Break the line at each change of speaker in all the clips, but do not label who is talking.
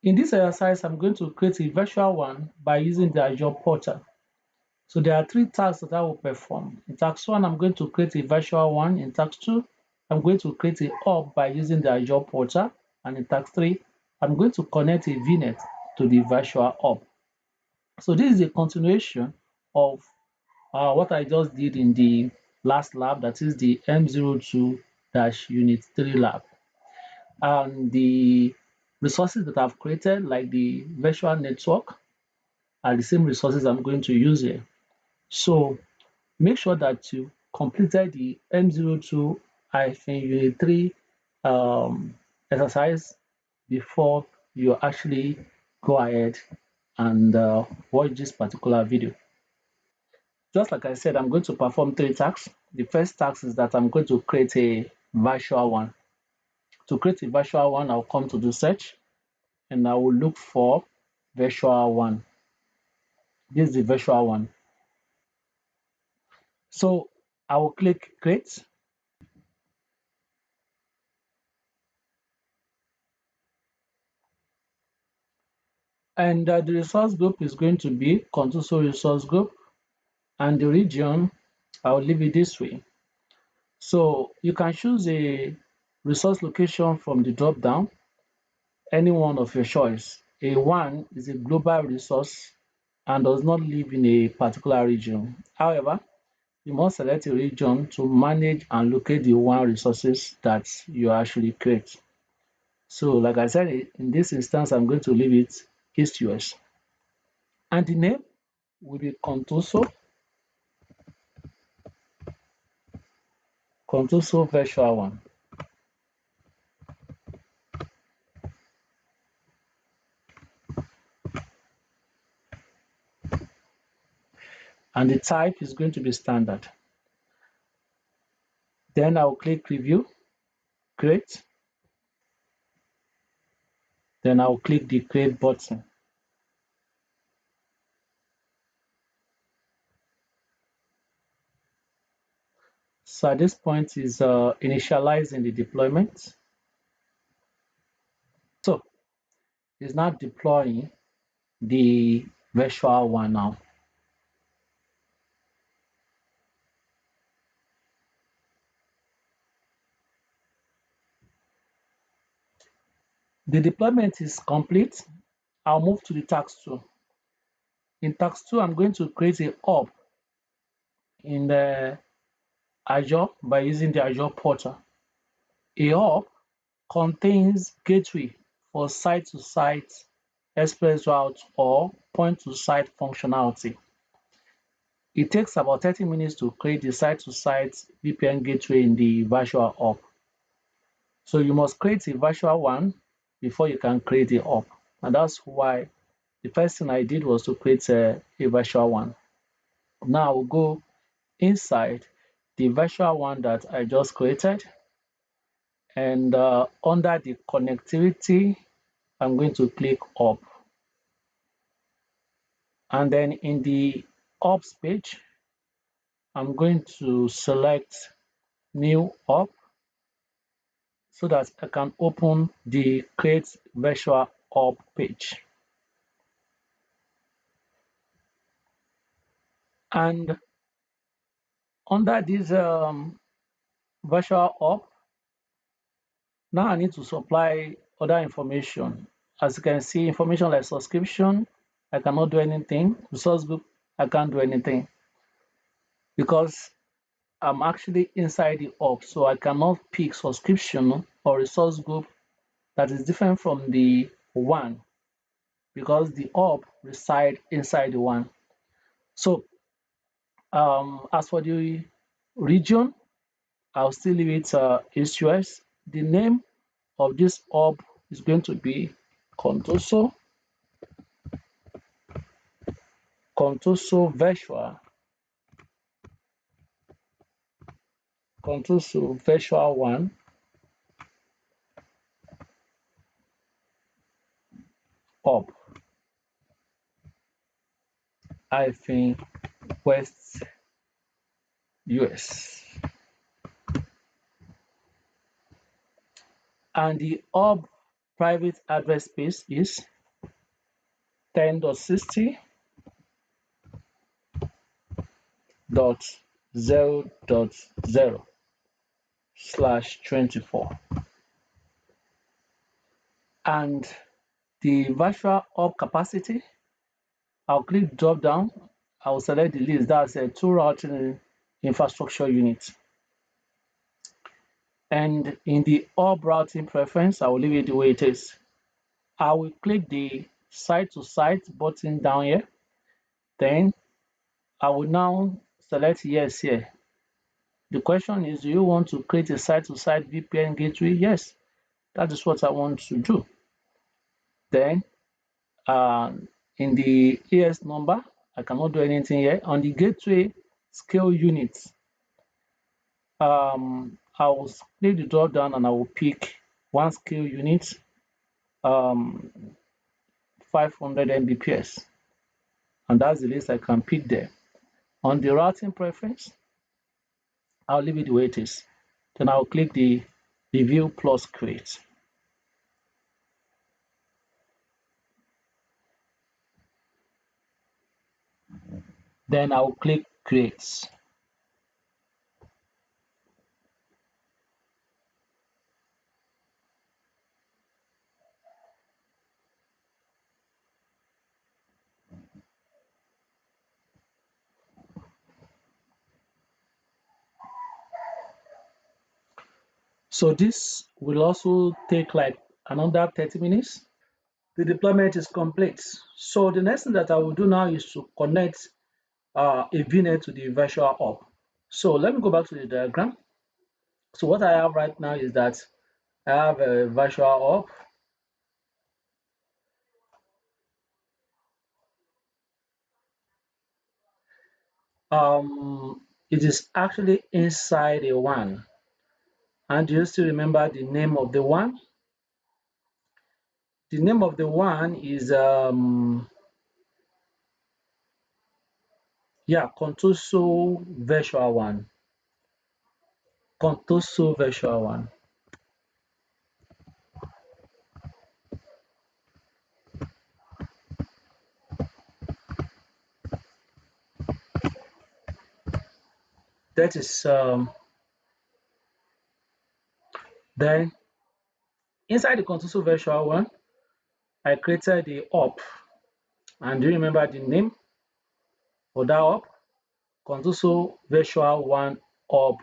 In this exercise, I'm going to create a virtual one by using the Azure portal. So there are three tasks that I will perform. In task 1, I'm going to create a virtual one. In task 2, I'm going to create a hub by using the Azure portal. And in task 3, I'm going to connect a VNet to the virtual hub. So this is a continuation of what I just did in the last lab, that is the M02-Unit 3 lab. And the resources that I've created, like the virtual network, are the same resources I'm going to use here. So make sure that you completed the M02-Unit 3 exercise before you actually go ahead and watch this particular video. Just like I said, I'm going to perform three tasks. The first task is that I'm going to create a virtual one. To create a virtual one, I'll come to the search and I will look for virtual one. This is the virtual one. So I will click create, and the resource group is going to be Contoso resource group, and the region, I'll leave it this way. So you can choose a resource location from the drop down, any one of your choice. A WAN is a global resource and does not live in a particular region. However, you must select a region to manage and locate the WAN resources that you actually create. So like I said, in this instance, I'm going to leave it East US. And the name will be Contoso Virtual One. And the type is going to be standard. Then I'll click Review, Create. Then I'll click the Create button. So at this point is initializing the deployment. So it's now deploying the virtual one now. The deployment is complete. I'll move to the task 2. In task 2, I'm going to create a hub in the Azure by using the Azure portal. A hub contains gateway for site-to-site express route or point-to-site functionality. It takes about 30 minutes to create the site-to-site VPN gateway in the virtual hub. So you must create a virtual one before you can create a hub. And that's why the first thing I did was to create a virtual one. Now we'll go inside the virtual one that I just created, and under the connectivity, I'm going to click up. And then in the ops page, I'm going to select new up so that I can open the create virtual up page. And under this virtual up, now I need to supply other information. As you can see, information like subscription, I cannot do anything. Resource group, I can't do anything because I'm actually inside the hub, so I cannot pick subscription or resource group that is different from the one because the hub reside inside the one. So as for the region, I'll still leave it East US. The name of this hub is going to be Contoso, Contoso Virtual, Contoso Virtual One Hub, hyphen West US. And the hub private address space is 10.60.0.0/24, and the virtual hub capacity, I'll click drop down, I'll select the list, that's a two routing infrastructure unit. And in the hub routing preference, I will leave it the way it is. I will click the site to site button down here. Then I will now select yes here. The question is, do you want to create a site to site VPN gateway? Yes, that is what I want to do. Then in the AS number, I cannot do anything here. On the gateway scale units, I will click the drop down and I will pick one scale unit, 500 Mbps, and that's the list I can pick there. On the routing preference, I'll leave it the way it is. Then I'll click the review plus create. Then I'll click create. So this will also take like another 30 minutes. The deployment is complete. So the next thing that I will do now is to connect a VNet to the virtual hub. So let me go back to the diagram. So what I have right now is that I have a virtual hub. It is actually inside a WAN. And do you still remember the name of the WAN? The name of the WAN is Contoso Virtual WAN. Contoso Virtual WAN. That is then inside the Contoso Virtual WAN, I created the hub. And do you remember the name for that hub? Contoso Virtual WAN hub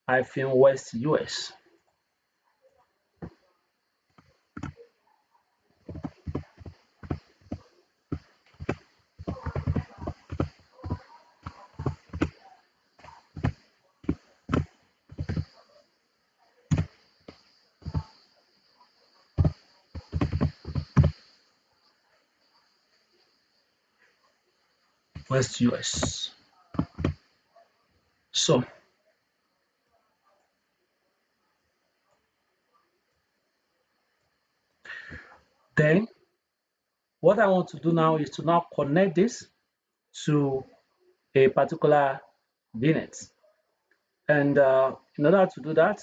-West US. West US. So then what I want to do now is to now connect this to a particular VNet. And in order to do that,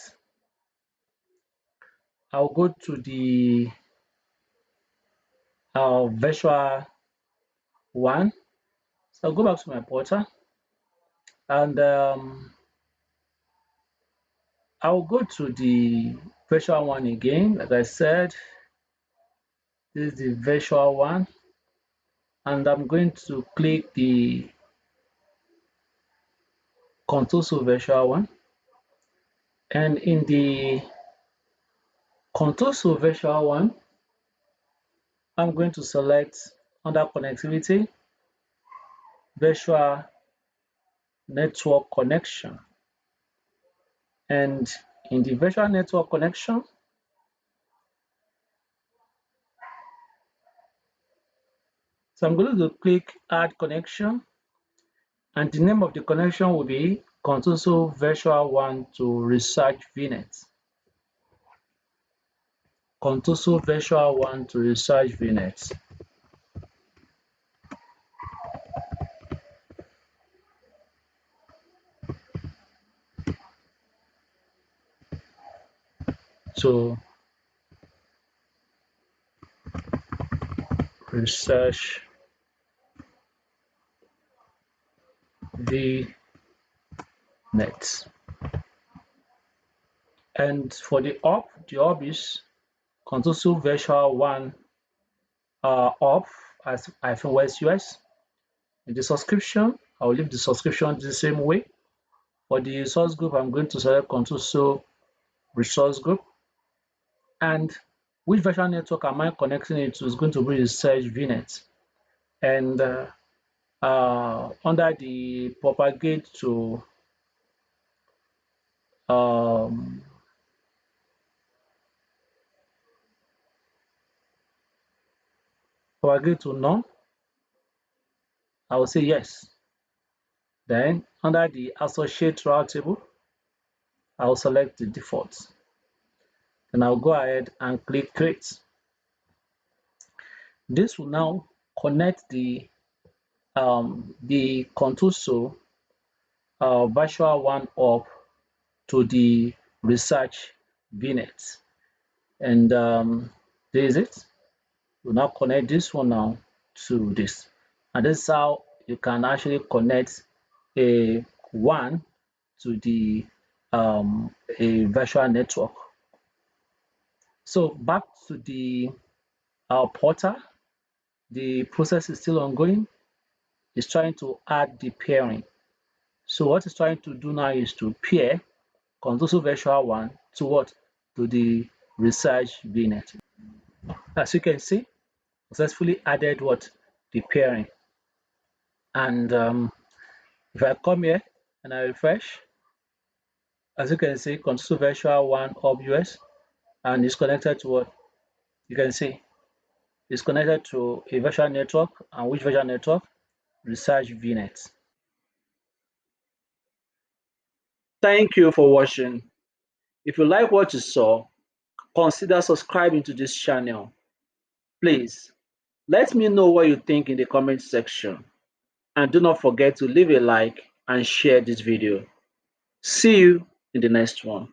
I'll go to the virtual WAN. So I'll go back to my portal and I'll go to the virtual WAN again. Like I said, this is the virtual WAN, and I'm going to click the Contoso virtual WAN. And in the Contoso virtual WAN, I'm going to select under connectivity, virtual network connection. And in the virtual network connection, so I'm going to click add connection, and the name of the connection will be Contoso virtual WAN to research VNet. Contoso virtual WAN to research VNet. So research vnet. And for the hub is Contoso Virtual WAN hub as -West US. In the subscription, I will leave the subscription the same way. For the resource group, I'm going to select Contoso resource group. And which virtual network am I connecting it to is going to be research VNet. And under the propagate to none, I will say yes. Then under the associate route table, I will select the default. Then I'll go ahead and click create. This will now connect the Contoso virtual WAN hub to the research VNet. And there is it. We'll now connect this one now to this. And this is how you can actually connect a WAN to the a virtual network. So back to the portal, the process is still ongoing. It's trying to add the pairing. So what it's trying to do now is to pair Contoso Virtual WAN to what? To the research VNet. As you can see, successfully added what? The pairing. And if I come here and I refresh, as you can see, Contoso Virtual WAN Hub US, and it's connected to what? You can see it's connected to a virtual network, and which virtual network? Research VNet. Thank you for watching. If you like what you saw, consider subscribing to this channel. Please, let me know what you think in the comment section. And do not forget to leave a like and share this video. See you in the next one.